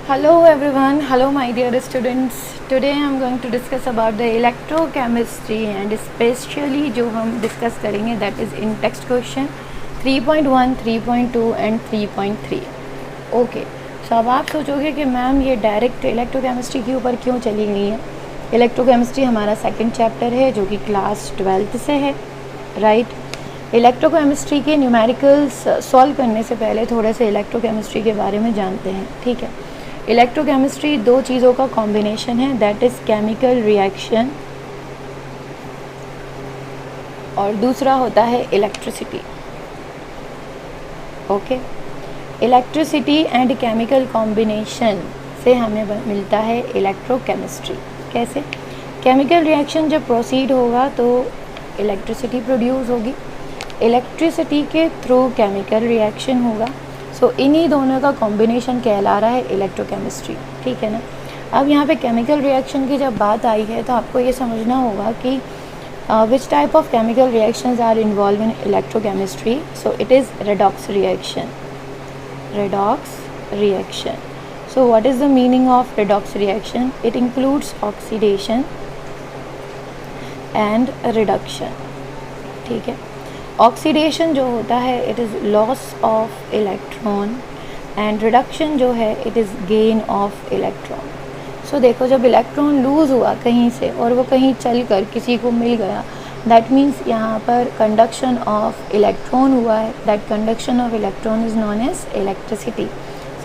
Hello everyone, hello my dear students. Today I am going to discuss about the electrochemistry and especially जो हम discuss करेंगे that is in text question 3.1, 3.2 and 3.3. Okay so अब आप सोचोगे कि ma'am ये direct electrochemistry के ऊपर क्यों चली गई है। इलेक्ट्रोकेमिस्ट्री हमारा सेकंड चैप्टर है जो कि क्लास 12th से है, राइट। इलेक्ट्रोकेमिस्ट्री के न्यूमेरिकल्स सॉल्व करने से पहले थोड़े से इलेक्ट्रोकेमिस्ट्री के बारे में जानते हैं, ठीक है। इलेक्ट्रोकेमिस्ट्री दो चीज़ों का कॉम्बिनेशन है, दैट इज़ केमिकल रिएक्शन और दूसरा होता है electricity. Okay, electricity and chemical combination से हमें मिलता है इलेक्ट्रोकेमिस्ट्री। कैसे? केमिकल रिएक्शन जब प्रोसीड होगा तो इलेक्ट्रिसिटी प्रोड्यूस होगी, इलेक्ट्रिसिटी के थ्रू केमिकल रिएक्शन होगा। सो इन्हीं दोनों का कॉम्बिनेशन कहला रहा है इलेक्ट्रोकेमिस्ट्री, ठीक है ना। अब यहाँ पे केमिकल रिएक्शन की जब बात आई है तो आपको ये समझना होगा कि which type of chemical reactions are involve in electrochemistry. So it is redox reaction, redox reaction. So what is the meaning of redox reaction? It includes oxidation and reduction, ठीक है। ऑक्सीडेशन जो होता है it is loss of electron and reduction जो है it is gain of electron. So देखो, जब electron loose हुआ कहीं से और वो कहीं चल कर किसी को मिल गया, दैट मीन्स यहाँ पर कंडक्शन ऑफ इलेक्ट्रॉन हुआ है। That conduction of electron is known as electricity.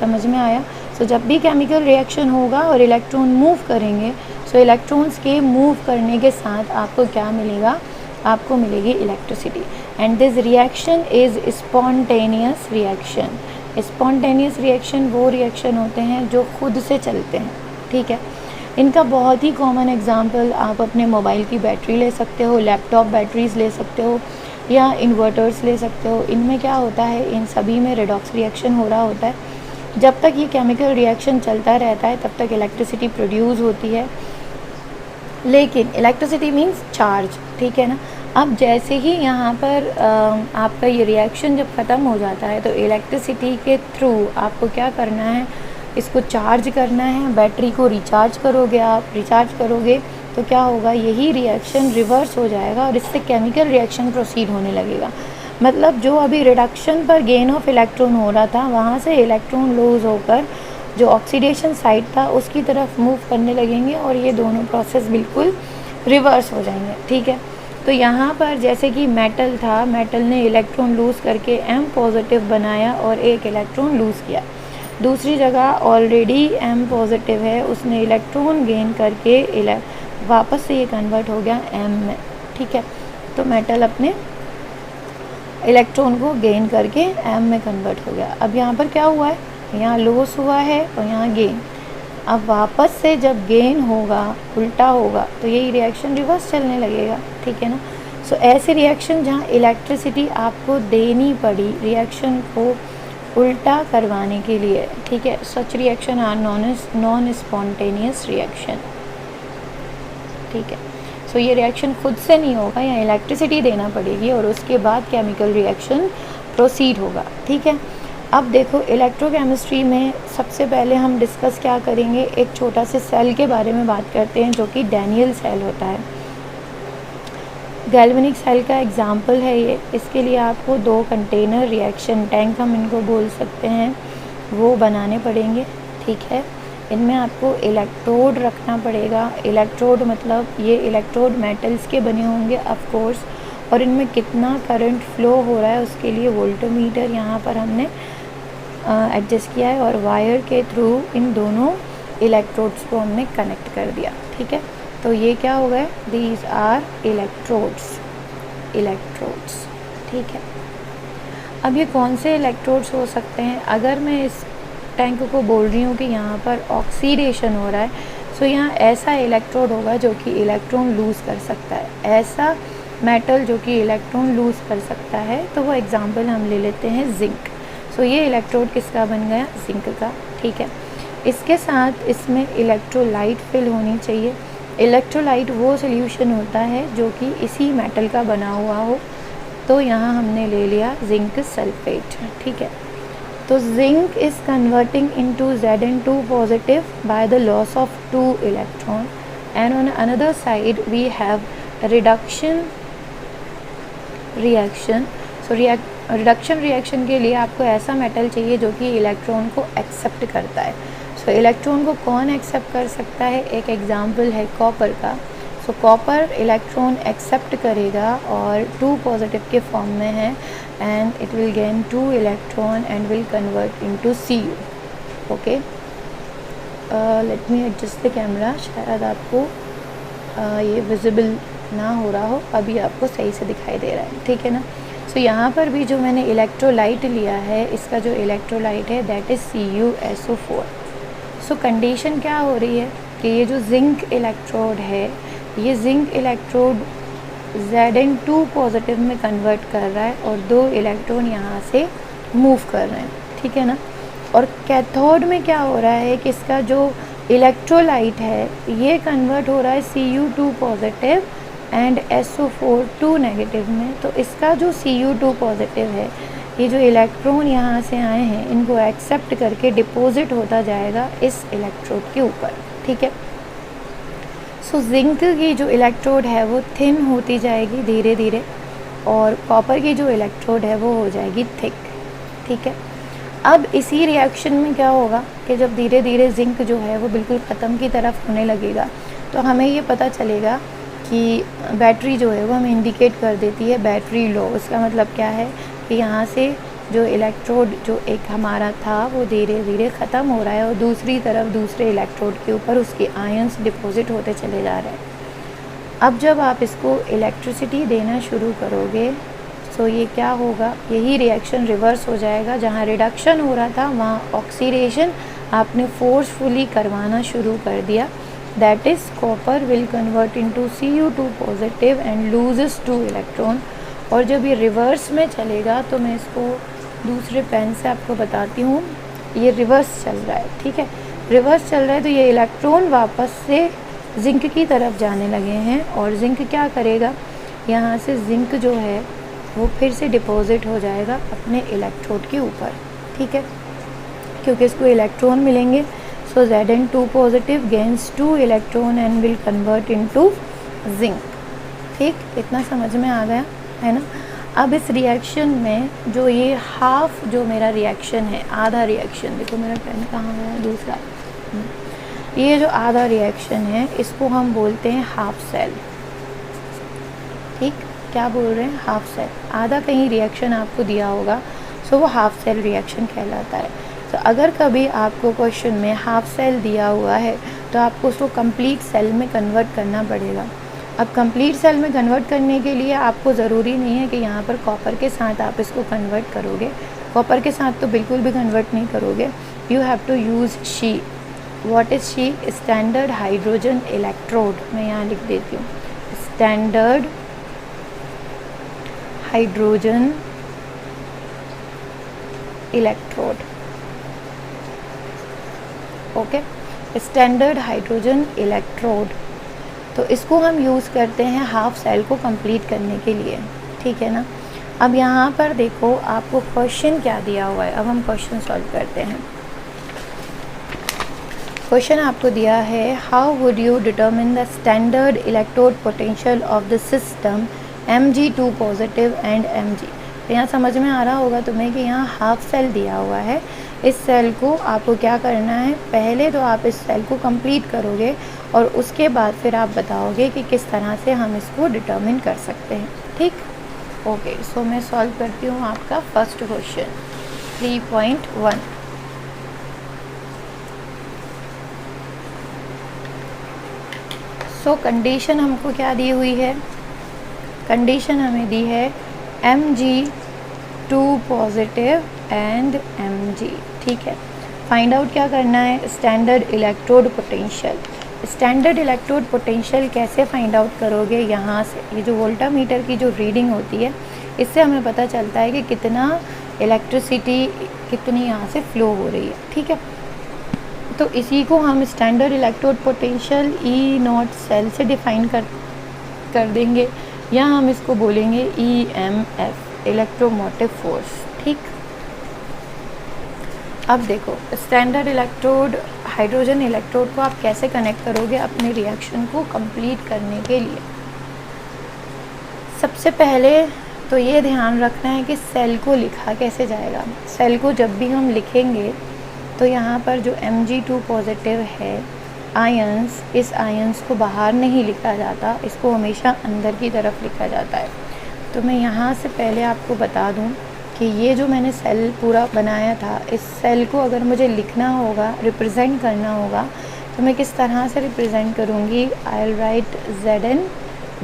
समझ में आया? सो जब भी केमिकल रिएक्शन होगा और इलेक्ट्रॉन मूव करेंगे, सो इलेक्ट्रॉन्स के मूव करने के साथ आपको क्या मिलेगा? आपको मिलेगी electricity. And this reaction is spontaneous reaction. Spontaneous reaction वो रिएक्शन होते हैं जो खुद से चलते हैं, ठीक है। इनका बहुत ही कॉमन एग्जांपल आप अपने मोबाइल की बैटरी ले सकते हो, लैपटॉप बैटरीज़ ले सकते हो या इन्वर्टर्स ले सकते हो। इनमें क्या होता है, इन सभी में रेडॉक्स रिएक्शन हो रहा होता है। जब तक ये केमिकल रिएक्शन चलता रहता है तब तक इलेक्ट्रिसिटी प्रोड्यूस होती है, लेकिन इलेक्ट्रिसिटी मीन्स चार्ज, ठीक है ना। अब जैसे ही यहाँ पर आपका ये रिएक्शन जब ख़त्म हो जाता है तो इलेक्ट्रिसिटी के थ्रू आपको क्या करना है, इसको चार्ज करना है। बैटरी को रिचार्ज करोगे, आप रिचार्ज करोगे तो क्या होगा, यही रिएक्शन रिवर्स हो जाएगा और इससे केमिकल रिएक्शन प्रोसीड होने लगेगा। मतलब जो अभी रिडक्शन पर गेन ऑफ इलेक्ट्रॉन हो रहा था वहाँ से इलेक्ट्रॉन लूज़ होकर जो ऑक्सीडेशन साइड था उसकी तरफ मूव करने लगेंगे और ये दोनों प्रोसेस बिल्कुल रिवर्स हो जाएंगे, ठीक है। तो यहाँ पर जैसे कि मेटल था, मेटल ने इलेक्ट्रॉन लूज़ करके M पॉजिटिव बनाया और एक इलेक्ट्रॉन लूज़ किया। दूसरी जगह ऑलरेडी M पॉजिटिव है, उसने इलेक्ट्रॉन गेन करके वापस से ये कन्वर्ट हो गया M में, ठीक है। तो मेटल अपने इलेक्ट्रॉन को गेन करके M में कन्वर्ट हो गया। अब यहाँ पर क्या हुआ है, यहाँ लॉस हुआ है और यहाँ गेन। अब वापस से जब गेन होगा, उल्टा होगा, तो यही रिएक्शन रिवर्स चलने लगेगा, ठीक है ना। सो ऐसे रिएक्शन जहाँ इलेक्ट्रिसिटी आपको देनी पड़ी रिएक्शन को उल्टा करवाने के लिए, ठीक है, such reaction are non spontaneous reaction, ठीक है। सो ये रिएक्शन खुद से नहीं होगा, यहाँ इलेक्ट्रिसिटी देना पड़ेगी और उसके बाद केमिकल रिएक्शन प्रोसीड होगा, ठीक है। अब देखो, इलेक्ट्रोकेमिस्ट्री में सबसे पहले हम डिस्कस क्या करेंगे, एक छोटा से सेल के बारे में बात करते हैं जो कि डैनियल सेल होता है। गैल्वेनिक सेल का एग्जाम्पल है ये। इसके लिए आपको दो कंटेनर रिएक्शन टैंक हम इनको बोल सकते हैं वो बनाने पड़ेंगे, ठीक है। इनमें आपको इलेक्ट्रोड रखना पड़ेगा। इलेक्ट्रोड मतलब ये इलेक्ट्रोड मेटल्स के बने होंगे ऑफ कोर्स, और इनमें कितना करंट फ्लो हो रहा है उसके लिए वोल्टमीटर यहाँ पर हमने एडजस्ट किया है और वायर के थ्रू इन दोनों इलेक्ट्रोड्स को हमने कनेक्ट कर दिया, ठीक है। तो ये क्या हो गए, दीज आर इलेक्ट्रोड्स, ठीक है। अब ये कौन से इलेक्ट्रोड्स हो सकते हैं? अगर मैं इस टैंक को बोल रही हूँ कि यहाँ पर ऑक्सीडेशन हो रहा है, सो यहाँ ऐसा इलेक्ट्रोड होगा जो कि इलेक्ट्रॉन लूज़ कर सकता है, ऐसा मेटल जो कि इलेक्ट्रॉन लूज़ कर सकता है। तो वो एग्जांपल हम ले लेते हैं जिंक। सो ये इलेक्ट्रोड किसका बन गया, जिंक का, ठीक है। इसके साथ इसमें इलेक्ट्रोलाइट फिल होनी चाहिए। इलेक्ट्रोलाइट वो सोल्यूशन होता है जो कि इसी मेटल का बना हुआ हो। तो यहाँ हमने ले लिया जिंक सल्फेट, ठीक है। तो zinc is converting into Zn2 positive by the loss of 2 electron, and on another side we have reduction reaction. So reduction reaction के लिए आपको ऐसा मेटल चाहिए जो कि इलेक्ट्रॉन को एक्सेप्ट करता है. सो इलेक्ट्रॉन को कौन एक्सेप्ट कर सकता है? एक एग्जांपल है कॉपर का. सो कॉपर इलेक्ट्रॉन एक्सेप्ट करेगा और 2 पॉजिटिव के फॉर्म में है, and it will gain 2 electron and will convert into Cu. Okay, let me adjust the camera. शायद आपको ये विजिबल ना हो रहा हो, अभी आपको सही से दिखाई दे रहा है, ठीक है ना. सो यहाँ पर भी जो मैंने इलेक्ट्रोलाइट लिया है, इसका जो इलेक्ट्रोलाइट है that is CuSO4. So condition क्या हो रही है कि ये जो जिंक इलेक्ट्रोड है, ये जिंक इलेक्ट्रोड Zn2 पॉजिटिव में कन्वर्ट कर रहा है और 2 इलेक्ट्रॉन यहाँ से मूव कर रहे हैं, ठीक है ना. और कैथोड में क्या हो रहा है कि इसका जो इलेक्ट्रोलाइट है ये कन्वर्ट हो रहा है Cu2 positive and SO4 2 negative में. तो इसका जो Cu2 पॉजिटिव है, ये जो इलेक्ट्रॉन यहाँ से आए हैं इनको एक्सेप्ट करके डिपॉजिट होता जाएगा इस इलेक्ट्रोड के ऊपर, ठीक है. सो जिंक की जो इलेक्ट्रोड है वो थिन होती जाएगी धीरे धीरे, और कॉपर की जो इलेक्ट्रोड है वो हो जाएगी थिक, ठीक है. अब इसी रिएक्शन में क्या होगा कि जब धीरे धीरे जिंक जो है वो बिल्कुल ख़त्म की तरफ होने लगेगा, तो हमें ये पता चलेगा कि बैटरी जो है वो हमें इंडिकेट कर देती है बैटरी लो. उसका मतलब क्या है कि यहाँ से जो इलेक्ट्रोड जो एक हमारा था वो धीरे धीरे ख़त्म हो रहा है और दूसरी तरफ दूसरे इलेक्ट्रोड के ऊपर उसके आयंस डिपॉजिट होते चले जा रहे हैं. अब जब आप इसको इलेक्ट्रिसिटी देना शुरू करोगे, सो ये क्या होगा, यही रिएक्शन रिवर्स हो जाएगा. जहाँ रिडक्शन हो रहा था वहाँ ऑक्सीडेशन आपने फोर्सफुली करवाना शुरू कर दिया. That is copper will convert into Cu2 positive and loses 2 electron. और जब ये रिवर्स में चलेगा, तो मैं इसको दूसरे पेन से आपको बताती हूँ. ये रिवर्स चल रहा है, ठीक है, रिवर्स चल रहा है. तो ये इलेक्ट्रॉन वापस से जिंक की तरफ जाने लगे हैं, और जिंक क्या करेगा, यहाँ से जिंक जो है वो फिर से डिपॉजिट हो जाएगा अपने इलेक्ट्रोड के ऊपर, ठीक है, क्योंकि इसको इलेक्ट्रॉन मिलेंगे. सो Zn2 positive gains 2 electron and will convert into zinc. ठीक, इतना समझ में आ गया है ना. अब इस रिएक्शन में जो ये हाफ जो मेरा रिएक्शन है, आधा रिएक्शन, देखो मेरा पेन कहाँ गया दूसरा, ये जो आधा रिएक्शन है इसको हम बोलते हैं हाफ सेल. ठीक, क्या बोल रहे हैं, हाफ सेल. आधा कहीं रिएक्शन आपको दिया होगा, सो वो हाफ सेल रिएक्शन कहलाता है. तो अगर कभी आपको क्वेश्चन में हाफ सेल दिया हुआ है तो आपको उसको कंप्लीट सेल में कन्वर्ट करना पड़ेगा. अब कंप्लीट सेल में कन्वर्ट करने के लिए आपको ज़रूरी नहीं है कि यहाँ पर कॉपर के साथ आप इसको कन्वर्ट करोगे. कॉपर के साथ तो बिल्कुल भी कन्वर्ट नहीं करोगे. You have to use SHE. What is SHE? Standard hydrogen electrode. मैं यहाँ लिख देती हूँ, standard hydrogen electrode. Okay, standard hydrogen electrode. तो इसको हम यूज़ करते हैं हाफ सेल को कंप्लीट करने के लिए, ठीक है ना. अब यहाँ पर देखो आपको क्वेश्चन क्या दिया हुआ है. अब हम क्वेश्चन सॉल्व करते हैं. क्वेश्चन आपको दिया है, how would you determine the standard electrode potential of the system Mg2 positive and Mg. तो यहाँ समझ में आ रहा होगा तुम्हें कि यहाँ हाफ सेल दिया हुआ है. इस सेल को आपको क्या करना है, पहले तो आप इस सेल को कंप्लीट करोगे और उसके बाद फिर आप बताओगे कि किस तरह से हम इसको डिटर्मिन कर सकते हैं. ठीक, ओके. सो मैं सॉल्व करती हूँ आपका फर्स्ट क्वेश्चन 3.1. सो कंडीशन हमको क्या दी हुई है, कंडीशन हमें दी है Mg2 पॉजिटिव एंड Mg. ठीक है, फाइंड आउट क्या करना है, standard electrode potential. Standard electrode potential कैसे फाइंड आउट करोगे, यहाँ से ये जो वोल्टामीटर की जो रीडिंग होती है इससे हमें पता चलता है कि कितना इलेक्ट्रिसिटी कितनी यहाँ से फ्लो हो रही है. ठीक है, तो इसी को हम standard electrode potential E0 cell से डिफाइन कर देंगे, या हम इसको बोलेंगे EMF, इलेक्ट्रोमोटिव फोर्स. ठीक, अब देखो स्टैंडर्ड इलेक्ट्रोड हाइड्रोजन इलेक्ट्रोड को आप कैसे कनेक्ट करोगे अपने रिएक्शन को कंप्लीट करने के लिए। सबसे पहले तो ये ध्यान रखना है कि सेल को लिखा कैसे जाएगा। सेल को जब भी हम लिखेंगे तो यहाँ पर जो Mg2 पॉजिटिव है आयंस, इस आयंस को बाहर नहीं लिखा जाता, इसको हमेशा अंदर की तरफ लिखा जाता है। तो मैं यहाँ से पहले आपको बता दूँ कि ये जो मैंने सेल पूरा बनाया था, इस सेल को अगर मुझे लिखना होगा, रिप्रेजेंट करना होगा, तो मैं किस तरह से रिप्रेजेंट करूँगी। I will write Zn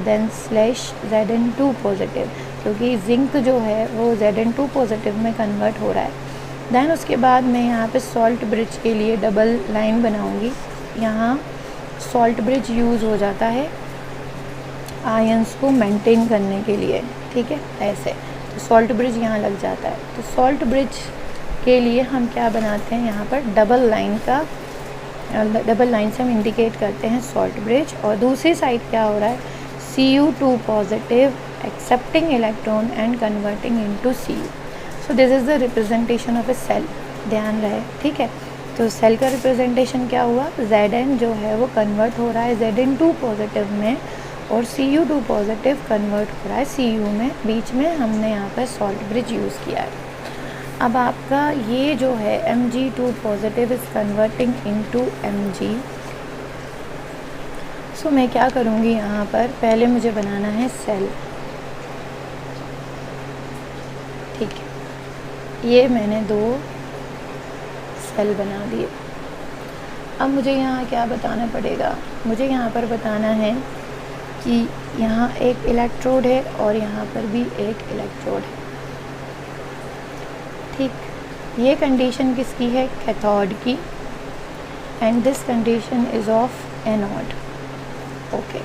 then slash Zn2 positive, क्योंकि जिंक जो है वो Zn2 पॉजिटिव में कन्वर्ट हो रहा है। देन उसके बाद मैं यहाँ पे सॉल्ट ब्रिज के लिए डबल लाइन बनाऊँगी। यहाँ सॉल्ट ब्रिज यूज़ हो जाता है आयंस को मेंटेन करने के लिए, ठीक है, ऐसे। तो सॉल्ट ब्रिज यहाँ लग जाता है। तो सॉल्ट ब्रिज के लिए हम क्या बनाते हैं, यहाँ पर डबल लाइन से हम इंडिकेट करते हैं सॉल्ट ब्रिज। और दूसरी साइड क्या हो रहा है, Cu2 positive accepting electron and converting into Cu। So this is the representation of a cell, ध्यान रहे, ठीक है। तो सेल का रिप्रेजेंटेशन क्या हुआ, Zn जो है वो कन्वर्ट हो रहा है Zn2 पॉजिटिव में और Cu2 पॉजिटिव कन्वर्ट हो रहा है Cu में। बीच में हमने यहाँ पर सॉल्ट ब्रिज यूज़ किया है। अब आपका ये जो है Mg2 positive is converting into Mg। सो मैं क्या करूँगी, यहाँ पर पहले मुझे बनाना है सेल, ठीक है। ये मैंने 2 सेल बना दिए। अब मुझे यहाँ क्या बताना पड़ेगा, मुझे यहाँ पर बताना है कि यहाँ एक इलेक्ट्रोड है और यहाँ पर भी एक इलेक्ट्रोड है, ठीक। ये कंडीशन किसकी है, कैथोड की, and this condition is of anode, okay.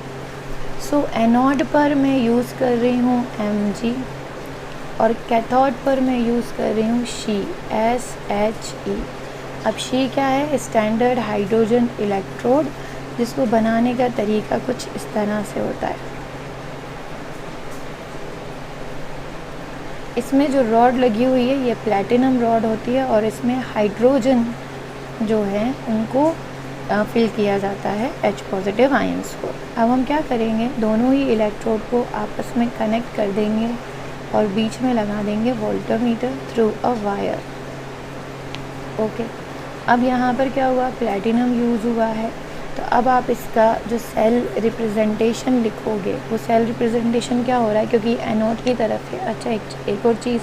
So anode पर मैं यूज़ कर रही हूँ Mg और कैथोड पर मैं यूज़ कर रही हूँ SHE। अब शी क्या है, स्टैंडर्ड हाइड्रोजन इलेक्ट्रोड, जिसको बनाने का तरीका कुछ इस तरह से होता है। इसमें जो रॉड लगी हुई है ये प्लैटिनम रॉड होती है और इसमें हाइड्रोजन जो है उनको फिल किया जाता है H पॉजिटिव आयंस को। अब हम क्या करेंगे, दोनों ही इलेक्ट्रोड को आपस में कनेक्ट कर देंगे और बीच में लगा देंगे voltmeter through a wire, okay. अब यहाँ पर क्या हुआ, प्लैटिनम यूज़ हुआ है। तो अब आप इसका जो सेल रिप्रेजेंटेशन लिखोगे, वो सेल रिप्रेजेंटेशन क्या हो रहा है, क्योंकि एनोड की तरफ है। अच्छा, एक और चीज़,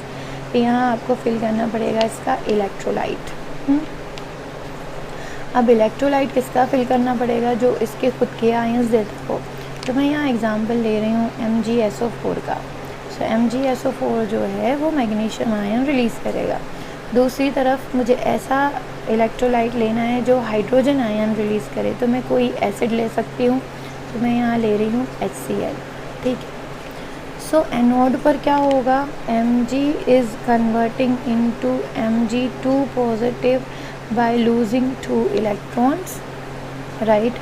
यहाँ आपको फिल करना पड़ेगा इसका इलेक्ट्रोलाइट। अब इलेक्ट्रोलाइट किसका फिल करना पड़ेगा, जो इसके खुद के आयंस देता हो। तो मैं यहाँ एग्जांपल ले रही हूँ MgSO4 का। सो MgSO4 जो है वो मैग्नीशियम आयन रिलीज़ करेगा। दूसरी तरफ मुझे ऐसा इलेक्ट्रोलाइट लेना है जो हाइड्रोजन आयन रिलीज़ करे, तो मैं कोई एसिड ले सकती हूँ। तो मैं यहाँ ले रही हूँ HCl, ठीक है। सो एनोड पर क्या होगा, Mg is converting into Mg2 positive by losing 2 electrons, right.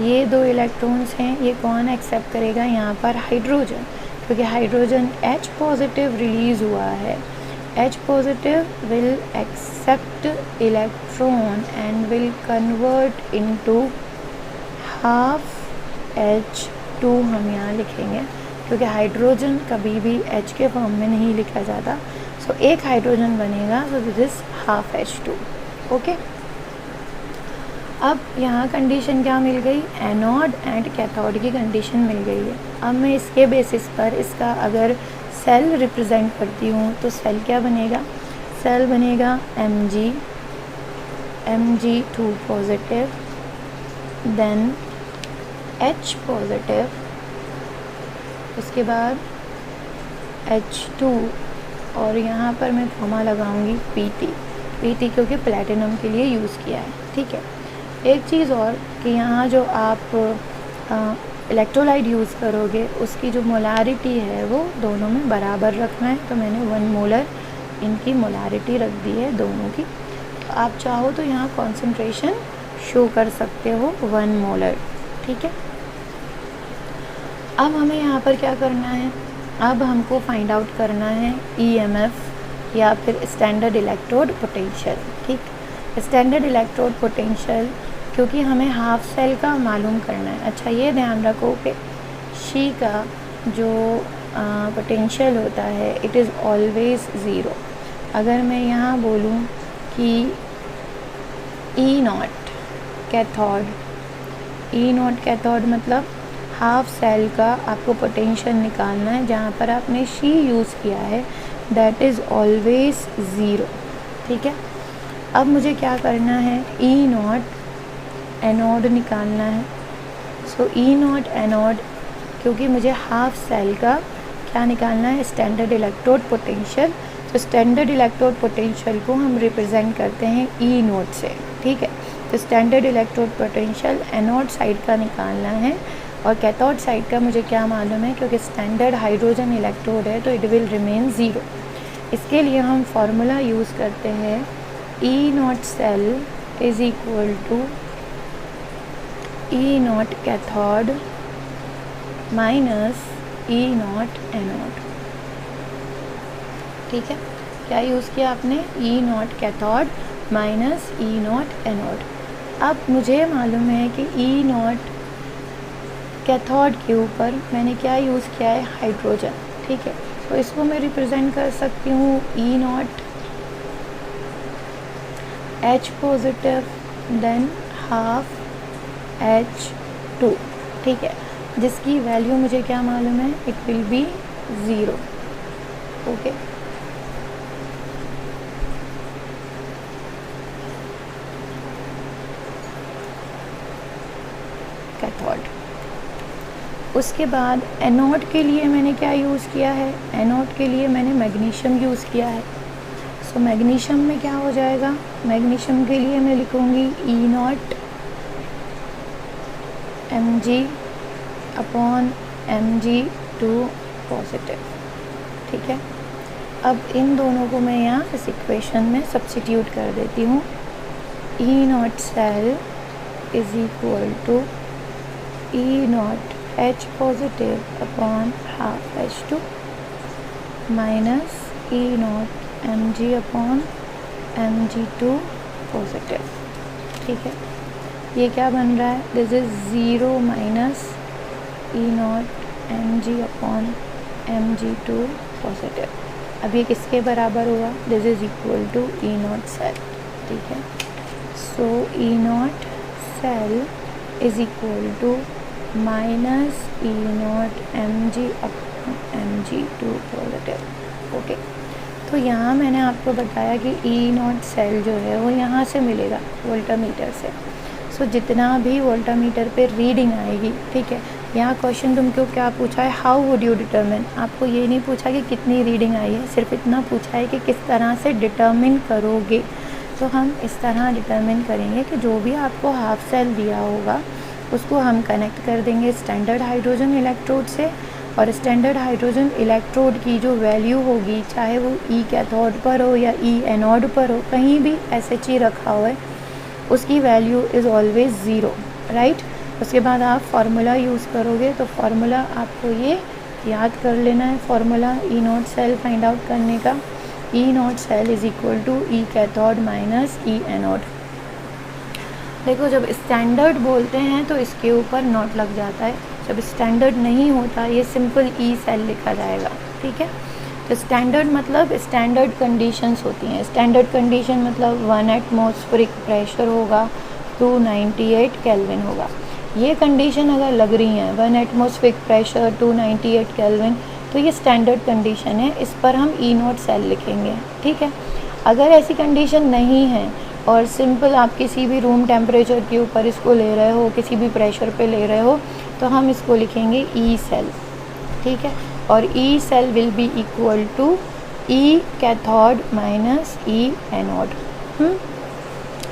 ये 2 इलेक्ट्रॉन्स हैं, ये कौन एक्सेप्ट करेगा, यहाँ पर हाइड्रोजन, क्योंकि हाइड्रोजन H पॉजिटिव रिलीज़ हुआ है। H positive will accept electron and will convert into half H2 हम यहाँ लिखेंगे, क्योंकि हाइड्रोजन कभी भी H के फॉर्म में नहीं लिखा जाता। सो एक हाइड्रोजन बनेगा, so this is half H2, okay. अब यहाँ कंडीशन क्या मिल गई, एनोड एंड कैथोड की कंडीशन मिल गई है। अब मैं इसके बेसिस पर इसका अगर सेल रिप्रेजेंट करती हूँ तो सेल क्या बनेगा, सेल बनेगा Mg2 positive, then H positive, उसके बाद H2 और यहाँ पर मैं कॉमा लगाऊंगी PT क्योंकि प्लैटिनम के लिए यूज़ किया है, ठीक है। एक चीज़ और कि यहाँ जो आप इलेक्ट्रोलाइट यूज़ करोगे उसकी जो मोलारिटी है वो दोनों में बराबर रखना है। तो मैंने 1 मोलर इनकी मोलारिटी रख दी है दोनों की। तो आप चाहो तो यहाँ कॉन्सेंट्रेशन शो कर सकते हो 1 मोलर, ठीक है। अब हमें यहाँ पर क्या करना है, अब हमको फाइंड आउट करना है EMF या फिर स्टैंडर्ड इलेक्ट्रोड पोटेंशियल। ठीक, स्टैंडर्ड इलेक्ट्रोड पोटेंशियल क्योंकि हमें हाफ सेल का मालूम करना है। अच्छा, ये ध्यान रखो कि शी का जो पोटेंशियल होता है इट इज़ ऑलवेज ज़ीरो। अगर मैं यहाँ बोलूँ कि ई नॉट कैथोड मतलब हाफ सेल का आपको पोटेंशियल निकालना है, जहाँ पर आपने शी यूज़ किया है दैट इज़ ऑलवेज ज़ीरो। ठीक है, अब मुझे क्या करना है, ई नॉट एनोड निकालना है। सो ई नॉट एनोड, क्योंकि मुझे हाफ सेल का क्या निकालना है, स्टैंडर्ड इलेक्ट्रोड पोटेंशियल। तो स्टैंडर्ड इलेक्ट्रोड पोटेंशियल को हम रिप्रेजेंट करते हैं ई नोट से। ठीक है, तो standard electrode potential anode side का निकालना है और कैथोड साइड का मुझे क्या मालूम है, क्योंकि स्टैंडर्ड हाइड्रोजन इलेक्ट्रोड है तो इट विल रिमेन ज़ीरो। इसके लिए हम फार्मूला यूज़ करते हैं, E naught cell is equal to E naught cathode minus E naught anode. ठीक है, क्या यूज़ किया आपने, E naught cathode minus E naught anode. अब मुझे मालूम है कि ई नॉट कैथोड के ऊपर मैंने क्या यूज़ किया है, हाइड्रोजन। ठीक है, तो इसको मैं रिप्रेजेंट कर सकती हूँ E naught H positive then half H2। ठीक है, जिसकी वैल्यू मुझे क्या मालूम है, it will be zero. Okay, cathode. उसके बाद एनोड के लिए मैंने क्या यूज़ किया है, एनोड के लिए मैंने मैग्नीशियम यूज़ किया है। सो मैग्नीशियम में क्या हो जाएगा, मैग्नीशियम के लिए मैं लिखूँगी E naught Mg upon Mg2 positive. ठीक है, अब इन दोनों को मैं यहाँ इस इक्वेशन में सब्स्टिट्यूट कर देती हूँ। E naught cell is equal to E naught H positive upon half H2 minus E naught Mg upon Mg2 positive. ठीक है, ये क्या बन रहा है, this is zero minus E naught Mg upon Mg2 positive. अब ये किसके बराबर हुआ, this is equal to E naught cell. ठीक है, so E naught cell is equal to minus E naught Mg upon Mg2 positive. Okay, तो यहाँ मैंने आपको बताया कि ई नॉट सेल जो है वो यहाँ से मिलेगा वोल्टामीटर से। सो जितना भी वोल्टामीटर पे रीडिंग आएगी, ठीक है, यहाँ क्वेश्चन तुमको क्या पूछा है, हाउ वुड यू डिटर्मिन। आपको ये नहीं पूछा कि कितनी रीडिंग आई है, सिर्फ इतना पूछा है कि किस तरह से डिटर्मिन करोगे। तो हम इस तरह डिटर्मिन करेंगे कि जो भी आपको हाफ सेल दिया होगा उसको हम कनेक्ट कर देंगे स्टैंडर्ड हाइड्रोजन इलेक्ट्रोड से, और स्टैंडर्ड हाइड्रोजन इलेक्ट्रोड की जो वैल्यू होगी, चाहे वो ई कैथोड पर हो या ई एनोड पर हो, कहीं भी SHE रखा हुआ है, उसकी value is always zero. Right, उसके बाद आप फार्मूला यूज़ करोगे, तो फार्मूला आपको ये याद कर लेना है, formula E naught cell find out करने का, E naught cell is equal to E cathode minus E anode. देखो, जब स्टैंडर्ड बोलते हैं तो इसके ऊपर नॉट लग जाता है, जब स्टैंडर्ड नहीं होता ये सिंपल ई सेल लिखा जाएगा। ठीक है, तो स्टैंडर्ड मतलब स्टैंडर्ड कंडीशंस होती हैं। स्टैंडर्ड कंडीशन मतलब 1 एटमॉस्फेरिक प्रेशर होगा, 298 केल्विन होगा। ये कंडीशन अगर लग रही हैं 1 एटमॉस्फेरिक प्रेशर 298 केल्विन, तो ये स्टैंडर्ड कंडीशन है, इस पर हम ई नॉट सेल लिखेंगे। ठीक है, अगर ऐसी कंडीशन नहीं है और सिंपल आप किसी भी रूम टेम्परेचर के ऊपर इसको ले रहे हो, किसी भी प्रेशर पे ले रहे हो, तो हम इसको लिखेंगे ई सेल। ठीक है, और E cell will be equal to E cathode minus E anode.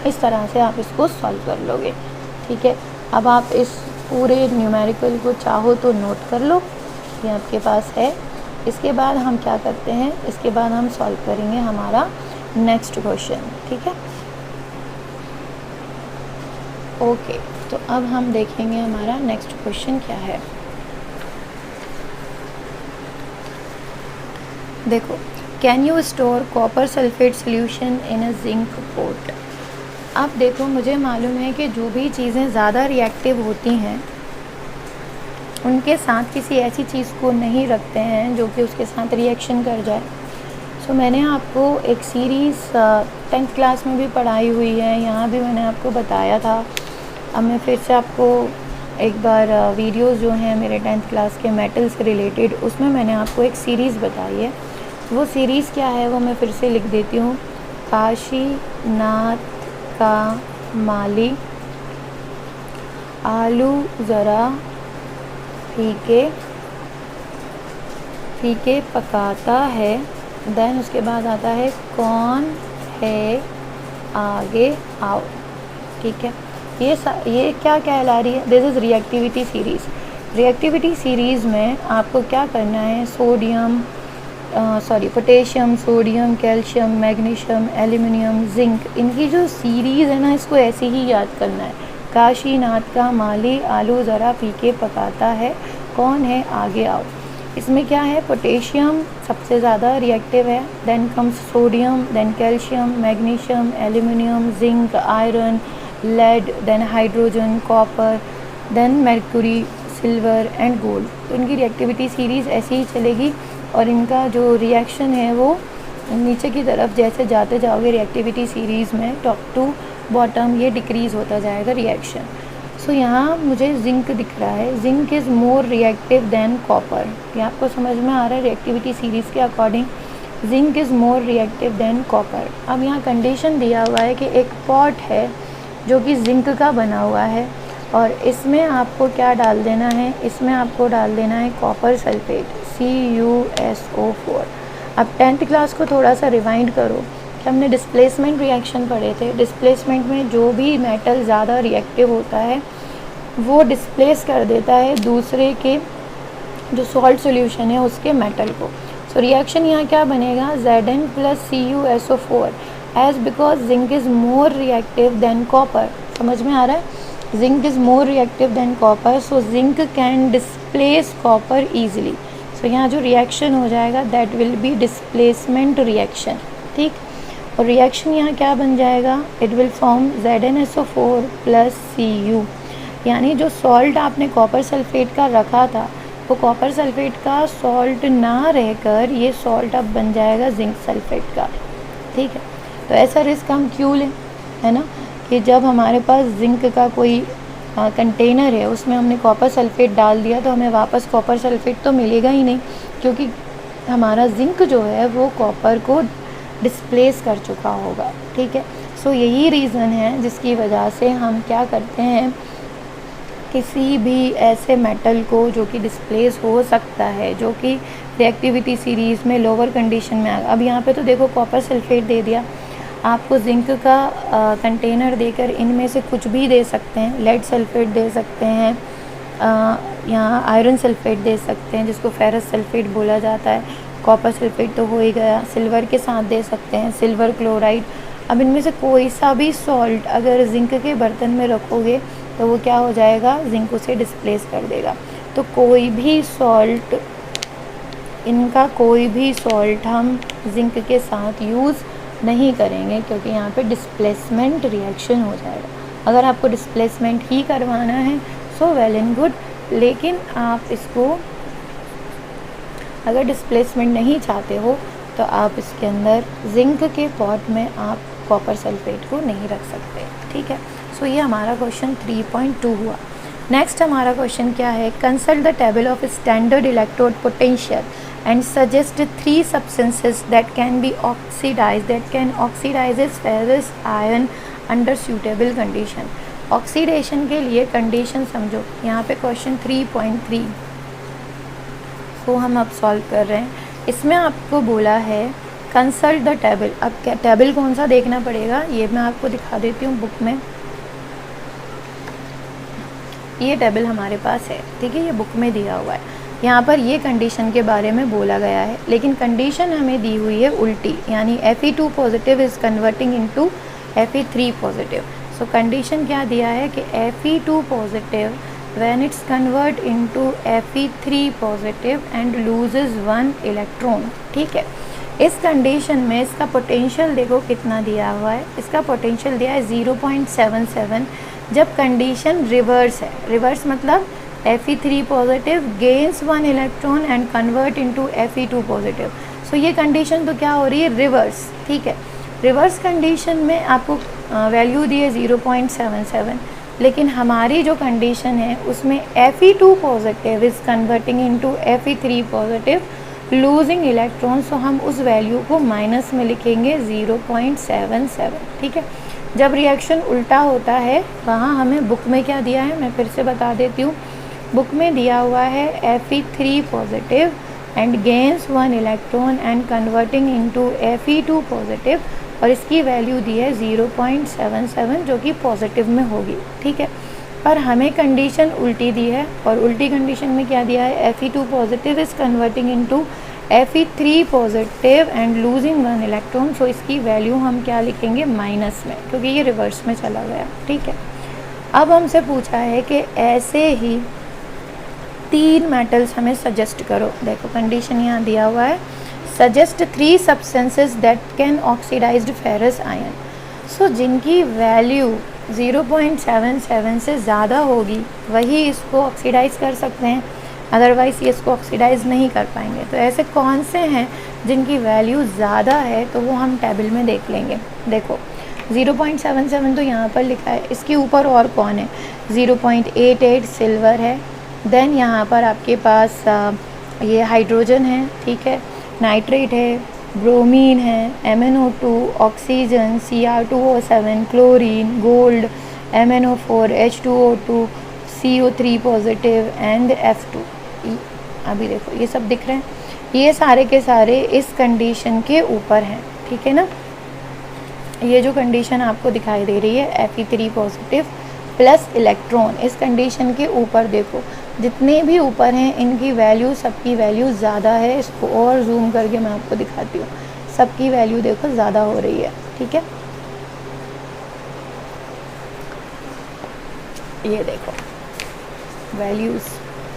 इस तरह से आप इसको सॉल्व कर लोगे। ठीक है, अब आप इस पूरे न्यूमेरिकल को चाहो तो नोट कर लो, ये आपके पास है। इसके बाद हम क्या करते हैं, इसके बाद हम सॉल्व करेंगे हमारा नेक्स्ट क्वेश्चन। ठीक है, ओके, तो अब हम देखेंगे हमारा नेक्स्ट क्वेश्चन क्या है। देखो, can you store copper sulphate solution in a zinc pot. अब देखो, मुझे मालूम है कि जो भी चीज़ें ज़्यादा रिएक्टिव होती हैं उनके साथ किसी ऐसी चीज़ को नहीं रखते हैं जो कि उसके साथ रिएक्शन कर जाए। सो मैंने आपको एक सीरीज़ 10th क्लास में भी पढ़ाई हुई है, यहाँ भी मैंने आपको बताया था। अब मैं फिर से आपको एक बार वीडियोस जो हैं मेरे 10th क्लास के मेटल से रिलेटेड, उसमें मैंने आपको एक सीरीज़ बताई है। वो सीरीज़ क्या है वो मैं फिर से लिख देती हूँ। काशीनाथ का माली आलू ज़रा फीके फीके पकाता है, देन उसके बाद आता है कौन है आगे आओ। ठीक है, ये क्या कहला रही है, this is reactivity series. Reactivity series में आपको क्या करना है, potassium, sodium, calcium, magnesium, aluminium, zinc, इनकी जो सीरीज़ है ना, इसको ऐसे ही याद करना है। काशीनाथ का माली आलू ज़रा फीके पकाता है, कौन है आगे आओ। इसमें क्या है, पोटेशियम सबसे ज़्यादा रिएक्टिव है, then comes sodium, then calcium, magnesium, aluminium, zinc, iron, lead, then hydrogen, copper, then mercury, silver and gold. तो इनकी रिएक्टिविटी सीरीज़ ऐसी ही चलेगी और इनका जो रिएक्शन है वो नीचे की तरफ जैसे जाते जाओगे रिएक्टिविटी सीरीज़ में, टॉप टू बॉटम ये डिक्रीज़ होता जाएगा रिएक्शन। सो यहाँ मुझे जिंक दिख रहा है, zinc is more reactive than copper. ये आपको समझ में आ रहा है, रिएक्टिविटी सीरीज़ के according zinc is more reactive than copper. अब यहाँ कंडीशन दिया हुआ है कि एक पॉट है जो कि जिंक का बना हुआ है और इसमें आपको क्या डाल देना है, इसमें आपको डाल देना है कॉपर सल्फेट CuSO4। अब 10th क्लास को थोड़ा सा रिवाइंड करो कि हमने डिस्प्लेसमेंट रिएक्शन पढ़े थे। डिस्प्लेसमेंट में जो भी मेटल ज़्यादा रिएक्टिव होता है वो डिस्प्लेस कर देता है दूसरे के जो सॉल्ट सॉल्यूशन है उसके मेटल को। सो रिएक्शन यहाँ क्या बनेगा, Zn + CuSO4 as because zinc is more reactive than copper. समझ में आ रहा है, zinc is more reactive than copper, so zinc can displace copper easily. So यहाँ जो रिएक्शन हो जाएगा that will be displacement reaction. ठीक, और रिएक्शन यहाँ क्या बन जाएगा, it will form ZnSO4 + Cu। यानी जो सॉल्ट आपने कॉपर सल्फेट का रखा था वो कॉपर सल्फेट का सॉल्ट ना रहकर ये सॉल्ट अब बन जाएगा जिंक सल्फेट का। ठीक है, तो ऐसा रिस्क हम क्यों लें, है ना, कि जब हमारे पास जिंक का कोई कंटेनर है उसमें हमने कॉपर सल्फेट डाल दिया तो हमें वापस कॉपर सल्फेट तो मिलेगा ही नहीं, क्योंकि हमारा जिंक जो है वो कॉपर को डिस्प्लेस कर चुका होगा। ठीक है, सो यही रीज़न है जिसकी वजह से हम क्या करते हैं, किसी भी ऐसे मेटल को जो कि डिस्प्लेस हो सकता है, जो कि रिएक्टिविटी सीरीज़ में लोअर कंडीशन में आ। अब यहाँ पे तो देखो कॉपर सल्फेट दे दिया, आपको जिंक का कंटेनर देकर इनमें से कुछ भी दे सकते हैं। लेड सल्फेट दे सकते हैं, यहाँ आयरन सल्फेट दे सकते हैं जिसको फेरस सल्फेट बोला जाता है। कॉपर सल्फेट तो हो ही गया, सिल्वर के साथ दे सकते हैं, सिल्वर क्लोराइड। अब इनमें से कोई सा भी सॉल्ट अगर जिंक के बर्तन में रखोगे तो वो क्या हो जाएगा, जिंक उसे डिस्प्लेस कर देगा। तो कोई भी सॉल्ट, इनका कोई भी सॉल्ट हम जिंक के साथ यूज़ नहीं करेंगे क्योंकि यहाँ पे डिस्प्लेसमेंट रिएक्शन हो जाएगा। अगर आपको डिस्प्लेसमेंट ही करवाना है सो वेल एंड गुड, लेकिन आप इसको अगर डिस्प्लेसमेंट नहीं चाहते हो तो आप इसके अंदर जिंक के पॉट में आप कॉपर सल्फेट को नहीं रख सकते। ठीक है, सो ये हमारा क्वेश्चन 3.2 हुआ। नेक्स्ट हमारा क्वेश्चन क्या है, consult the table of standard electrode potential and suggest 3 substances that can be oxidized, that can oxidizes ferrous iron under suitable condition। Oxidation के लिए कंडीशन समझो। यहाँ पे क्वेश्चन 3.3 को हम अब सॉल्व कर रहे हैं। इसमें आपको बोला है कंसल्ट द टेबल। अब क्या टेबल कौन सा देखना पड़ेगा, ये मैं आपको दिखा देती हूँ बुक में। ये टेबल हमारे पास है, ठीक है, ये बुक में दिया हुआ है। यहाँ पर ये कंडीशन के बारे में बोला गया है, लेकिन कंडीशन हमें दी हुई है उल्टी, यानी Fe2 positive is converting into Fe3 positive. So condition क्या दिया है कि Fe2 positive when it's convert into Fe3 positive and loses 1 electron. ठीक है, इस कंडीशन में इसका पोटेंशियल देखो कितना दिया हुआ है, इसका पोटेंशियल दिया है 0.77। जब कंडीशन रिवर्स है, रिवर्स मतलब Fe3 positive gains 1 electron and convert into Fe2 positive. So ये कंडीशन तो क्या हो रही है, रिवर्स, ठीक है। रिवर्स कंडीशन में आपको वैल्यू दी है 0.77, लेकिन हमारी जो कंडीशन है उसमें Fe2 positive is converting into Fe3 positive losing electron, so हम उस वैल्यू को माइनस में लिखेंगे 0.77, ठीक है। जब रिएक्शन उल्टा होता है वहाँ हमें बुक में क्या दिया है, मैं फिर से बता देती हूँ। बुक में दिया हुआ है Fe3 positive and gains 1 electron and converting into Fe2 positive, और इसकी वैल्यू दी है 0.77 जो कि पॉजिटिव में होगी, ठीक है। पर हमें कंडीशन उल्टी दी है, और उल्टी कंडीशन में क्या दिया है, Fe2 positive is converting into Fe3 positive and losing 1 electron, so इसकी वैल्यू हम क्या लिखेंगे, माइनस में, क्योंकि ये रिवर्स में चला गया, ठीक है। अब हमसे पूछा है कि ऐसे ही 3 मेटल्स हमें सजेस्ट करो। देखो कंडीशन यहाँ दिया हुआ है, suggest 3 substances that can oxidised ferrous ion. So जिनकी वैल्यू 0.77 से ज़्यादा होगी वही इसको ऑक्सीडाइज़ कर सकते हैं, अदरवाइज़ ये इसको ऑक्सीडाइज़ नहीं कर पाएंगे। तो ऐसे कौन से हैं जिनकी वैल्यू ज़्यादा है, तो वो हम टेबल में देख लेंगे। देखो 0.77 तो यहाँ पर लिखा है, इसके ऊपर और कौन है, 0.88 सिल्वर है, देन यहाँ पर आपके पास ये हाइड्रोजन है, ठीक है, नाइट्रेट है, ब्रोमीन है, MnO2, oxygen, Cr2O7, chlorine, gold, MnO4, H2O2, CO3 positive and F2। अभी देखो ये सब दिख रहे हैं, ये सारे के सारे इस कंडीशन के ऊपर हैं, ठीक है ना। ये जो कंडीशन आपको दिखाई दे रही है Fe3 पॉजिटिव प्लस इलेक्ट्रॉन, इस कंडीशन के ऊपर देखो जितने भी ऊपर हैं इनकी वैल्यू, सबकी वैल्यू ज़्यादा है। इसको और जूम करके मैं आपको दिखाती हूँ, सबकी वैल्यू देखो ज़्यादा हो रही है, ठीक है। ये देखो वैल्यूज़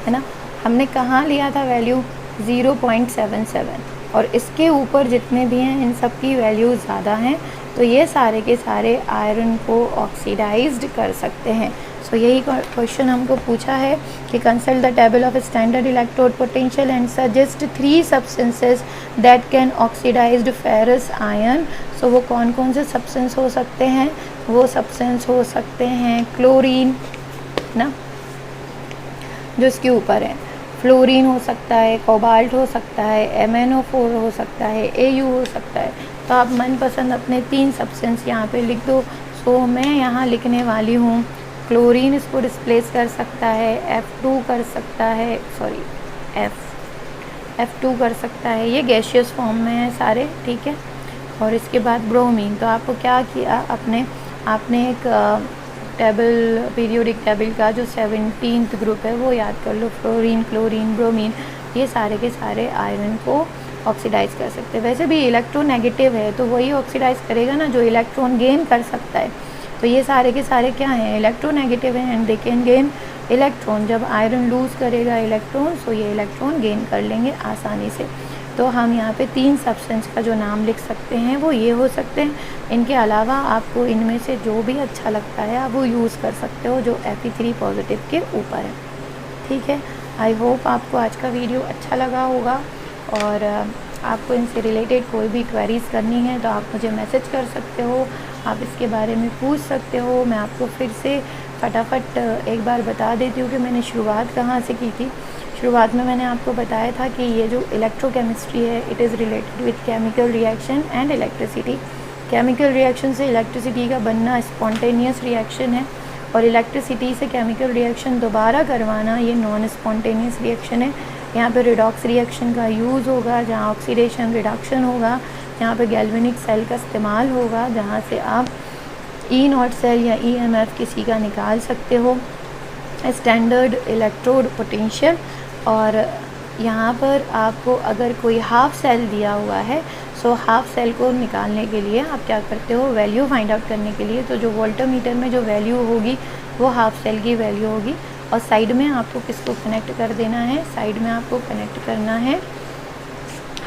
है ना, हमने कहाँ लिया था वैल्यू 0.77, और इसके ऊपर जितने भी हैं इन सब की वैल्यू ज़्यादा हैं, तो ये सारे के सारे आयरन को ऑक्सीडाइज्ड कर सकते हैं। सो यही क्वेश्चन हमको पूछा है कि consult the table of standard electrode potential and suggest 3 substances that can oxidised ferrous ion. So वो कौन कौन से सब्सटेंस हो सकते हैं, वो सब्सटेंस हो सकते हैं क्लोरीन ना, जो इसके ऊपर है, फ्लोरीन हो सकता है, कोबाल्ट हो सकता है, MnO4 हो सकता है, Au हो सकता है। तो आप मनपसंद अपने 3 सब्सटेंस यहाँ पे लिख दो। सो मैं यहाँ लिखने वाली हूँ क्लोरीन, इसको डिस्प्लेस कर सकता है, F2 कर सकता है, सॉरी F2 कर सकता है, ये गैशियस फॉर्म में है सारे, ठीक है। और इसके बाद ब्रोमीन, तो आपको क्या किया, आपने एक टेबल, पीरियोडिक टेबल का जो 17th ग्रुप है वो याद कर लो, फ्लोरीन, क्लोरीन, ब्रोमीन, ये सारे के सारे आयरन को ऑक्सीडाइज कर सकते हैं। वैसे भी इलेक्ट्रोनेगेटिव है तो वही ऑक्सीडाइज करेगा ना जो इलेक्ट्रॉन गेन कर सकता है। तो ये सारे के सारे क्या हैं, इलेक्ट्रोनेगेटिव हैं and they can gain electron. जब आयरन लूज़ करेगा इलेक्ट्रॉन, सो ये इलेक्ट्रॉन गेन कर लेंगे आसानी से। तो हम यहाँ पे 3 सब्सटेंस का जो नाम लिख सकते हैं वो ये हो सकते हैं। इनके अलावा आपको इनमें से जो भी अच्छा लगता है आप वो यूज़ कर सकते हो जो Fe3 पॉजिटिव के ऊपर है, ठीक है। आई होप आपको आज का वीडियो अच्छा लगा होगा, और आपको इनसे रिलेटेड कोई भी क्वेरीज़ करनी है तो आप मुझे मैसेज कर सकते हो, आप इसके बारे में पूछ सकते हो। मैं आपको फिर से फटाफट एक बार बता देती हूँ कि मैंने शुरुआत कहाँ से की थी। शुरुआत में मैंने आपको बताया था कि ये जो इलेक्ट्रोकेमिस्ट्री है it is related with chemical reaction and electricity. Chemical reaction से इलेक्ट्रिसिटी का बनना स्पॉन्टेनियस रिएक्शन है, और इलेक्ट्रिसिटी से केमिकल रिएक्शन दोबारा करवाना ये नॉन स्पॉन्टेनियस रिएक्शन है। यहाँ पे रिडॉक्स रिएक्शन का यूज़ होगा, जहाँ ऑक्सीडेशन रिडक्शन होगा, यहाँ पे गैल्वेनिक सेल का इस्तेमाल होगा, जहाँ से आप E0 सेल या EMF किसी का निकाल सकते हो, स्टैंडर्ड इलेक्ट्रोड पोटेंशियल। और यहाँ पर आपको अगर कोई हाफ सेल दिया हुआ है, सो हाफ सेल को निकालने के लिए आप क्या करते हो, वैल्यू फाइंड आउट करने के लिए, तो जो वोल्टमीटर में जो वैल्यू होगी वो हाफ सेल की वैल्यू होगी। और साइड में आपको किसको कनेक्ट कर देना है, साइड में आपको कनेक्ट करना है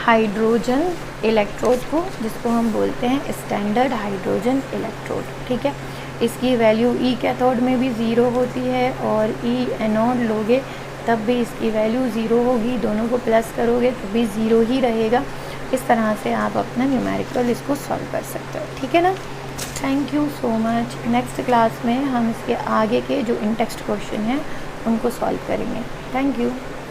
हाइड्रोजन इलेक्ट्रोड को, जिसको हम बोलते हैं स्टैंडर्ड हाइड्रोजन इलेक्ट्रोड, ठीक है। इसकी वैल्यू ई कैथोड में भी ज़ीरो होती है और ई एनोड लोगे तब भी इसकी वैल्यू ज़ीरो होगी, दोनों को प्लस करोगे तो भी ज़ीरो ही रहेगा। इस तरह से आप अपना न्यूमेरिकल इसको सॉल्व कर सकते हो, ठीक है ना। Thank you so much. Next class में हम इसके आगे के जो इन टेक्स्ट क्वेश्चन हैं उनको सॉल्व करेंगे। Thank you.